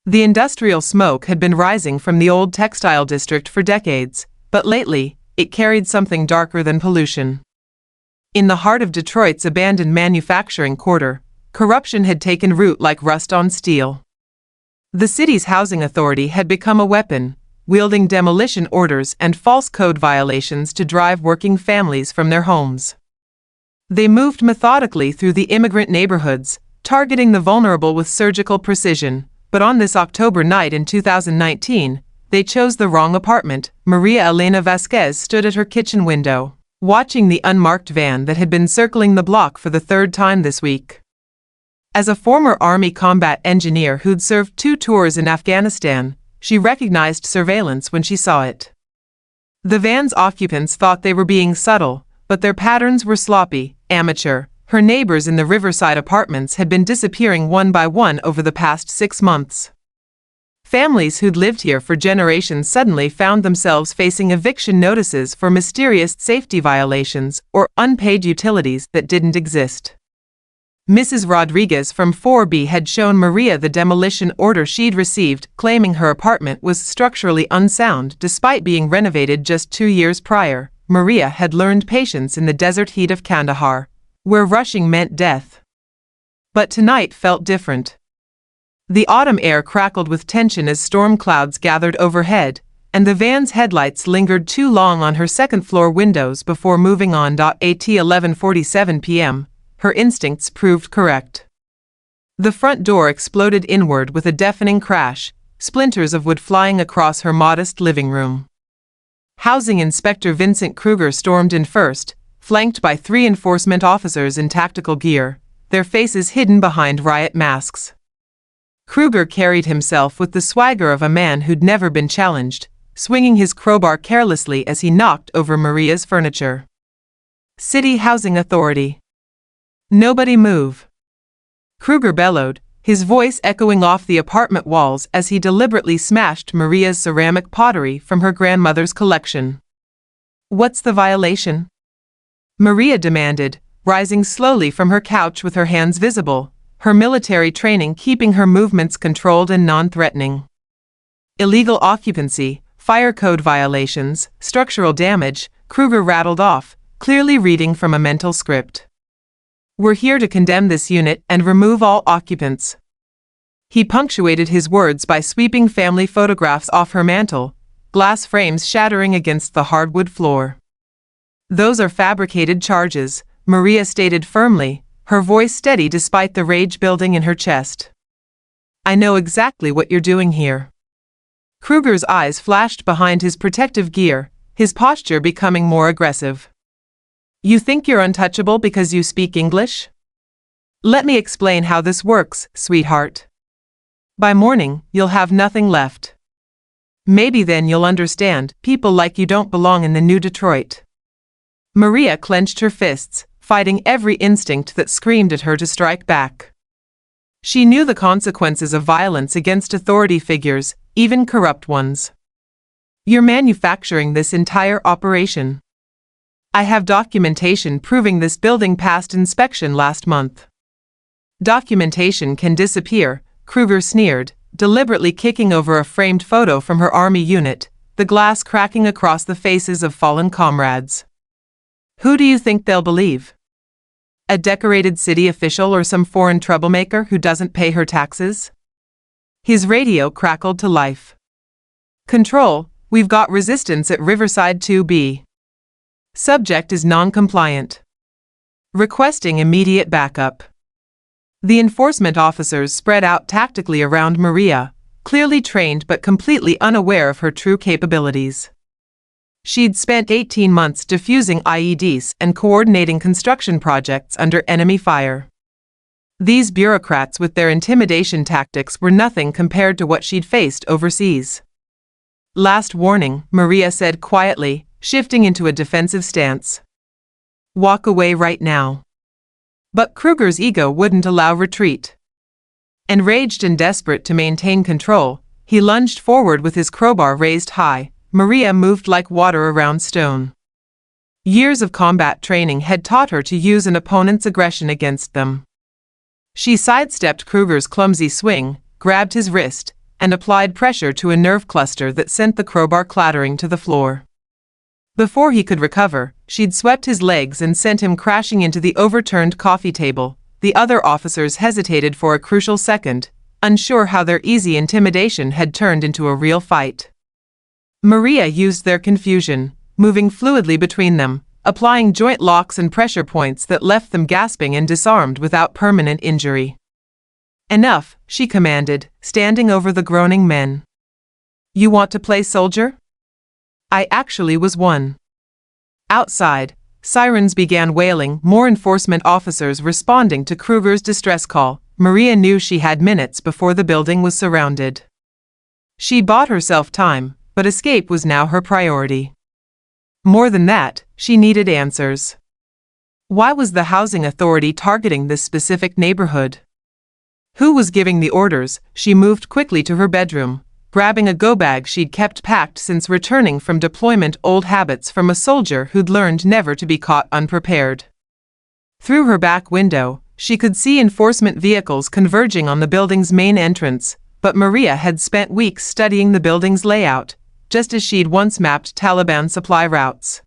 The industrial smoke had been rising from the old textile district for decades, but lately, it carried something darker than pollution. In the heart of Detroit's abandoned manufacturing quarter, corruption had taken root like rust on steel. The city's housing authority had become a weapon, wielding demolition orders and false code violations to drive working families from their homes. They moved methodically through the immigrant neighborhoods, targeting the vulnerable with surgical precision, but on this October night in 2019, they chose the wrong apartment. Maria Elena Vasquez stood at her kitchen window, watching the unmarked van that had been circling the block for the third time this week. As a former Army combat engineer who'd served 2 tours in Afghanistan, she recognized surveillance when she saw it. The van's occupants thought they were being subtle, but their patterns were sloppy, amateur. Her neighbors in the Riverside apartments had been disappearing one by one over the past 6 months. Families who'd lived here for generations suddenly found themselves facing eviction notices for mysterious safety violations or unpaid utilities that didn't exist. Mrs. Rodriguez from 4B had shown Maria the demolition order she'd received, claiming her apartment was structurally unsound despite being renovated just 2 years prior. Maria had learned patience in the desert heat of Kandahar, where rushing meant death. But tonight felt different. The autumn air crackled with tension as storm clouds gathered overhead, and the van's headlights lingered too long on her second-floor windows before moving on. At 11:47 p.m., her instincts proved correct. The front door exploded inward with a deafening crash, splinters of wood flying across her modest living room. Housing Inspector Vincent Kruger stormed in first, flanked by 3 enforcement officers in tactical gear, their faces hidden behind riot masks. Kruger carried himself with the swagger of a man who'd never been challenged, swinging his crowbar carelessly as he knocked over Maria's furniture. City Housing Authority. Nobody move. Kruger bellowed, his voice echoing off the apartment walls as he deliberately smashed Maria's ceramic pottery from her grandmother's collection. What's the violation? Maria demanded, rising slowly from her couch with her hands visible, her military training keeping her movements controlled and non-threatening. Illegal occupancy, fire code violations, structural damage, Kruger rattled off, clearly reading from a mental script. We're here to condemn this unit and remove all occupants. He punctuated his words by sweeping family photographs off her mantel, glass frames shattering against the hardwood floor. Those are fabricated charges, Maria stated firmly, her voice steady despite the rage building in her chest. I know exactly what you're doing here. Kruger's eyes flashed behind his protective gear, his posture becoming more aggressive. You think you're untouchable because you speak English? Let me explain how this works, sweetheart. By morning, you'll have nothing left. Maybe then you'll understand, people like you don't belong in the new Detroit. Maria clenched her fists, fighting every instinct that screamed at her to strike back. She knew the consequences of violence against authority figures, even corrupt ones. You're manufacturing this entire operation. I have documentation proving this building passed inspection last month. Documentation can disappear, Kruger sneered, deliberately kicking over a framed photo from her army unit, the glass cracking across the faces of fallen comrades. Who do you think they'll believe? A decorated city official or some foreign troublemaker who doesn't pay her taxes? His radio crackled to life. Control, we've got resistance at Riverside 2B. Subject is non-compliant. Requesting immediate backup. The enforcement officers spread out tactically around Maria, clearly trained but completely unaware of her true capabilities. She'd spent 18 months defusing IEDs and coordinating construction projects under enemy fire. These bureaucrats with their intimidation tactics were nothing compared to what she'd faced overseas. Last warning, Maria said quietly, shifting into a defensive stance. Walk away right now. But Kruger's ego wouldn't allow retreat. Enraged and desperate to maintain control, he lunged forward with his crowbar raised high. Maria moved like water around stone. Years of combat training had taught her to use an opponent's aggression against them. She sidestepped Kruger's clumsy swing, grabbed his wrist, and applied pressure to a nerve cluster that sent the crowbar clattering to the floor. Before he could recover, she'd swept his legs and sent him crashing into the overturned coffee table. The other officers hesitated for a crucial second, unsure how their easy intimidation had turned into a real fight. Maria used their confusion, moving fluidly between them, applying joint locks and pressure points that left them gasping and disarmed without permanent injury. "Enough," she commanded, standing over the groaning men. "You want to play soldier? I actually was one." Outside, sirens began wailing, more enforcement officers responding to Kruger's distress call. Maria knew she had minutes before the building was surrounded. She bought herself time, but escape was now her priority. More than that, she needed answers. Why was the housing authority targeting this specific neighborhood? Who was giving the orders? She moved quickly to her bedroom, grabbing a go-bag she'd kept packed since returning from deployment, old habits from a soldier who'd learned never to be caught unprepared. Through her back window, she could see enforcement vehicles converging on the building's main entrance, but Maria had spent weeks studying the building's layout, just as she'd once mapped Taliban supply routes.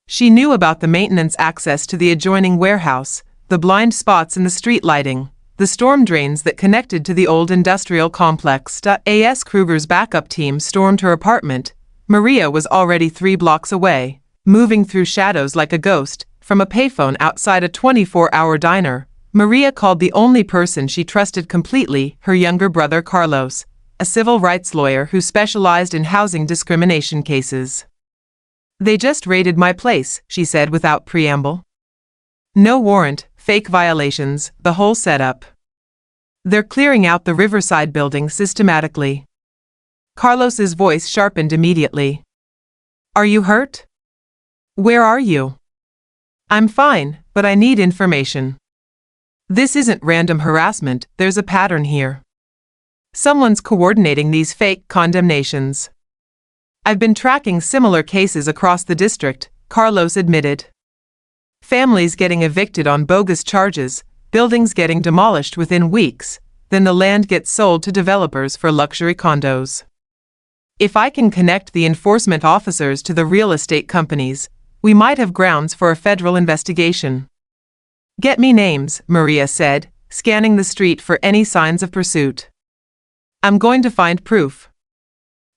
She knew about the maintenance access to the adjoining warehouse, the blind spots in the street lighting, the storm drains that connected to the old industrial complex. As Kruger's backup team stormed her apartment, Maria was already 3 blocks away, moving through shadows like a ghost. From a payphone outside a 24-hour diner, Maria called the only person she trusted completely, her younger brother Carlos, a civil rights lawyer who specialized in housing discrimination cases. "They just raided my place," she said without preamble. "No warrant, fake violations, the whole setup. They're clearing out the Riverside building systematically." Carlos's voice sharpened immediately. "Are you hurt? Where are you?" "I'm fine, but I need information. This isn't random harassment, there's a pattern here. Someone's coordinating these fake condemnations." "I've been tracking similar cases across the district," Carlos admitted. "Families getting evicted on bogus charges, buildings getting demolished within weeks, then the land gets sold to developers for luxury condos. If I can connect the enforcement officers to the real estate companies, we might have grounds for a federal investigation." "Get me names," Maria said, scanning the street for any signs of pursuit. "I'm going to find proof."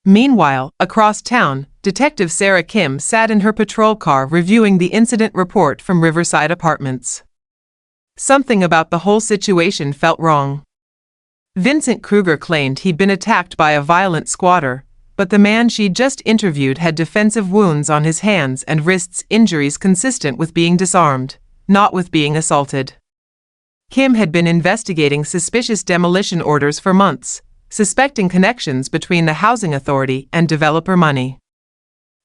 Meanwhile, across town, Detective Sarah Kim sat in her patrol car reviewing the incident report from Riverside Apartments. Something about the whole situation felt wrong. Vincent Kruger claimed he'd been attacked by a violent squatter, but the man she'd just interviewed had defensive wounds on his hands and wrists, injuries consistent with being disarmed, not with being assaulted. Kim had been investigating suspicious demolition orders for months, suspecting connections between the housing authority and developer money.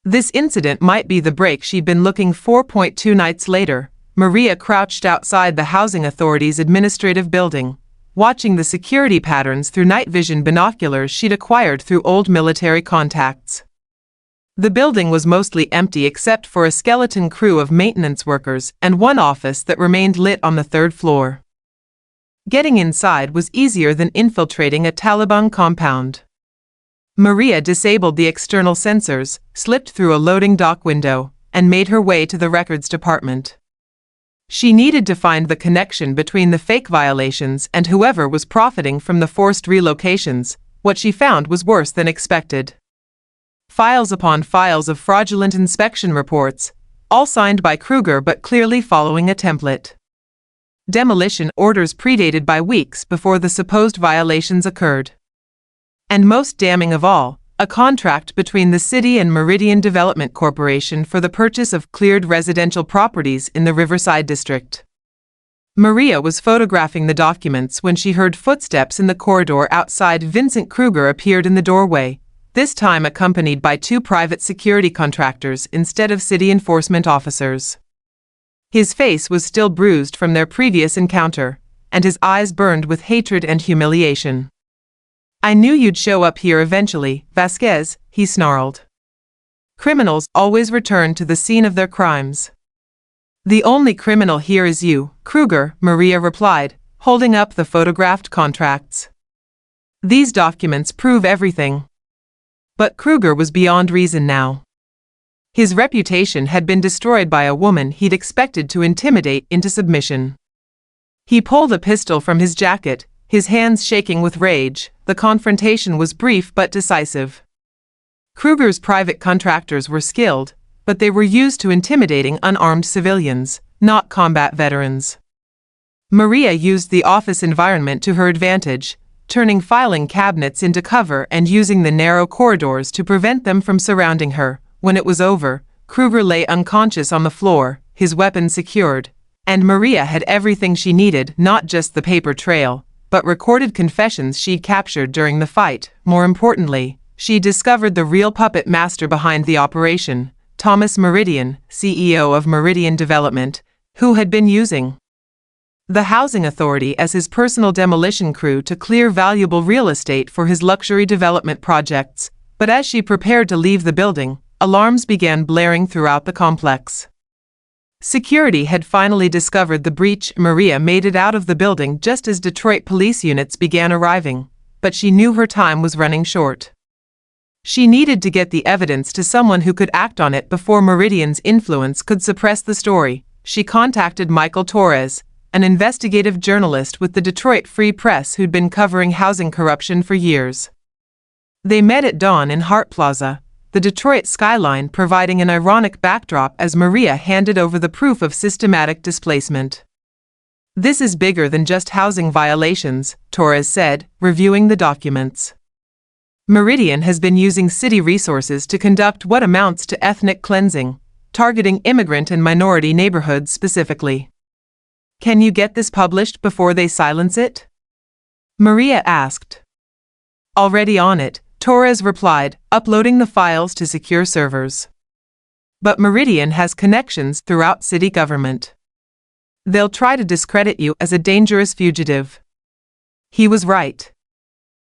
This incident might be the break she'd been looking for. 2 nights later, Maria crouched outside the housing authority's administrative building, watching the security patterns through night vision binoculars she'd acquired through old military contacts. The building was mostly empty except for a skeleton crew of maintenance workers and one office that remained lit on the 3rd floor. Getting inside was easier than infiltrating a Taliban compound. Maria disabled the external sensors, slipped through a loading dock window, and made her way to the records department. She needed to find the connection between the fake violations and whoever was profiting from the forced relocations. What she found was worse than expected. Files upon files of fraudulent inspection reports, all signed by Kruger but clearly following a template. Demolition orders predated by weeks before the supposed violations occurred. And most damning of all, a contract between the city and Meridian Development Corporation for the purchase of cleared residential properties in the Riverside district. Maria was photographing the documents when she heard footsteps in the corridor outside. Vincent Kruger appeared in the doorway, this time accompanied by 2 private security contractors instead of city enforcement officers. His face was still bruised from their previous encounter, and his eyes burned with hatred and humiliation. "I knew you'd show up here eventually, Vasquez," he snarled. "Criminals always return to the scene of their crimes." "The only criminal here is you, Kruger," Maria replied, holding up the photographed contracts. These documents prove everything. But Kruger was beyond reason now. His reputation had been destroyed by a woman he'd expected to intimidate into submission. He pulled a pistol from his jacket, his hands shaking with rage. The confrontation was brief but decisive. Kruger's private contractors were skilled, but they were used to intimidating unarmed civilians, not combat veterans. Maria used the office environment to her advantage, turning filing cabinets into cover and using the narrow corridors to prevent them from surrounding her. When it was over, Kruger lay unconscious on the floor, his weapon secured, and Maria had everything she needed, not just the paper trail, but recorded confessions she'd captured during the fight. More importantly, she discovered the real puppet master behind the operation, Thomas Meridian, CEO of Meridian Development, who had been using the housing authority as his personal demolition crew to clear valuable real estate for his luxury development projects. But as she prepared to leave the building, alarms began blaring throughout the complex. Security had finally discovered the breach. Maria made it out of the building just as Detroit police units began arriving, but she knew her time was running short. She needed to get the evidence to someone who could act on it before Meridian's influence could suppress the story. She contacted Michael Torres, an investigative journalist with the Detroit Free Press who'd been covering housing corruption for years. They met at dawn in Hart Plaza, the Detroit skyline providing an ironic backdrop as Maria handed over the proof of systematic displacement. "This is bigger than just housing violations," Torres said, reviewing the documents. Meridian has been using city resources to conduct what amounts to ethnic cleansing, targeting immigrant and minority neighborhoods specifically. "Can you get this published before they silence it?" Maria asked. "Already on it," Torres replied, uploading the files to secure servers. "But Meridian has connections throughout city government. They'll try to discredit you as a dangerous fugitive." He was right.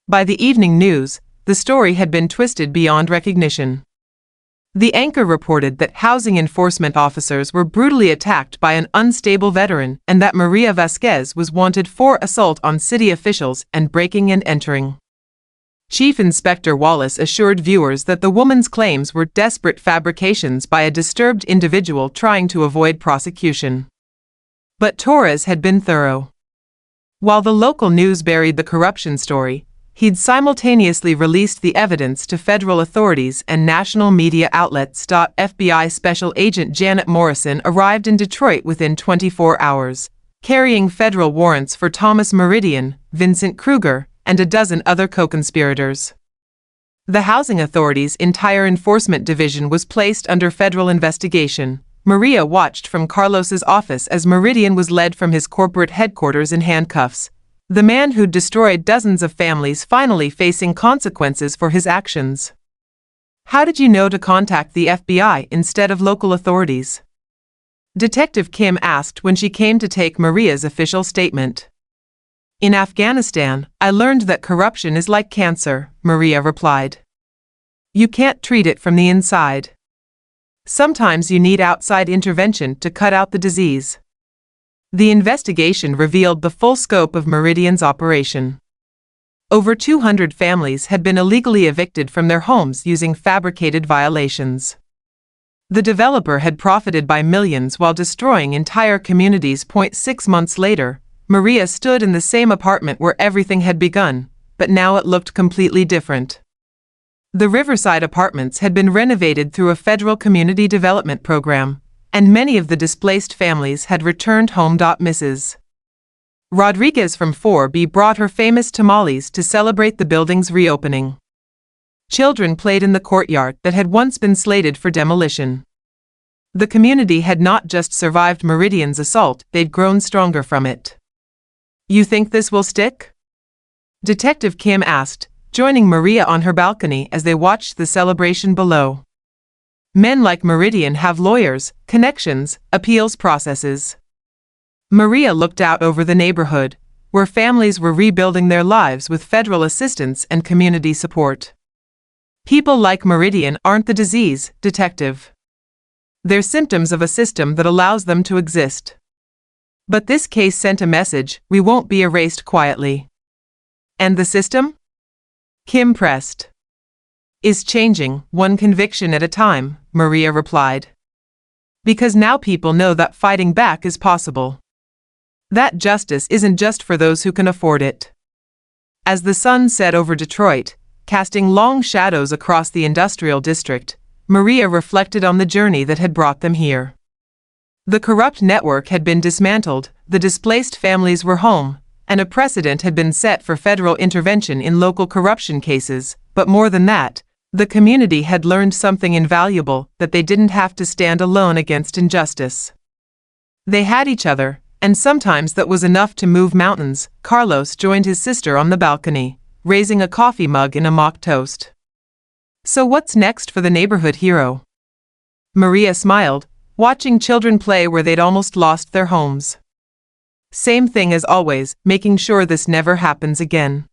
By the evening news, the story had been twisted beyond recognition. The anchor reported that housing enforcement officers were brutally attacked by an unstable veteran and that Maria Vasquez was wanted for assault on city officials and breaking and entering. Chief Inspector Wallace assured viewers that the woman's claims were desperate fabrications by a disturbed individual trying to avoid prosecution. But Torres had been thorough. While the local news buried the corruption story, he'd simultaneously released the evidence to federal authorities and national media outlets. FBI Special Agent Janet Morrison arrived in Detroit within 24 hours, carrying federal warrants for Thomas Meridian, Vincent Kruger, and a dozen other co-conspirators. The housing authority's entire enforcement division was placed under federal investigation. Maria watched from Carlos's office as Meridian was led from his corporate headquarters in handcuffs. The man who'd destroyed dozens of families finally facing consequences for his actions. "How did you know to contact the FBI instead of local authorities?" Detective Kim asked when she came to take Maria's official statement. "In Afghanistan, I learned that corruption is like cancer," Maria replied. "You can't treat it from the inside. Sometimes you need outside intervention to cut out the disease." The investigation revealed the full scope of Meridian's operation. Over 200 families had been illegally evicted from their homes using fabricated violations. The developer had profited by millions while destroying entire communities. 6 months later, Maria stood in the same apartment where everything had begun, but now it looked completely different. The Riverside Apartments had been renovated through a federal community development program, and many of the displaced families had returned home. Mrs. Rodriguez from 4B brought her famous tamales to celebrate the building's reopening. Children played in the courtyard that had once been slated for demolition. The community had not just survived Meridian's assault, they'd grown stronger from it. "You think this will stick?" Detective Kim asked, joining Maria on her balcony as they watched the celebration below. "Men like Meridian have lawyers, connections, appeals processes." Maria looked out over the neighborhood, where families were rebuilding their lives with federal assistance and community support. "People like Meridian aren't the disease, Detective. They're symptoms of a system that allows them to exist. But this case sent a message: we won't be erased quietly." "And the system?" Kim pressed. Is changing, one conviction at a time, Maria replied. Because now people know that fighting back is possible. That justice isn't just for those who can afford it. As the sun set over Detroit, casting long shadows across the industrial district, Maria reflected on the journey that had brought them here. The corrupt network had been dismantled, the displaced families were home, and a precedent had been set for federal intervention in local corruption cases, but more than that, the community had learned something invaluable, that they didn't have to stand alone against injustice. They had each other, and sometimes that was enough to move mountains. Carlos joined his sister on the balcony, raising a coffee mug in a mock toast. So what's next for the neighborhood hero? Maria smiled, watching children play where they'd almost lost their homes. Same thing as always, making sure this never happens again.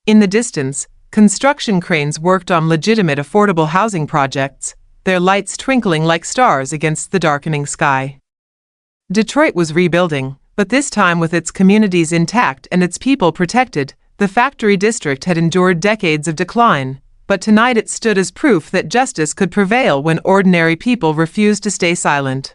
In the distance, construction cranes worked on legitimate affordable housing projects, their lights twinkling like stars against the darkening sky. Detroit was rebuilding, but this time with its communities intact and its people protected. The factory district had endured decades of decline, but tonight it stood as proof that justice could prevail when ordinary people refused to stay silent.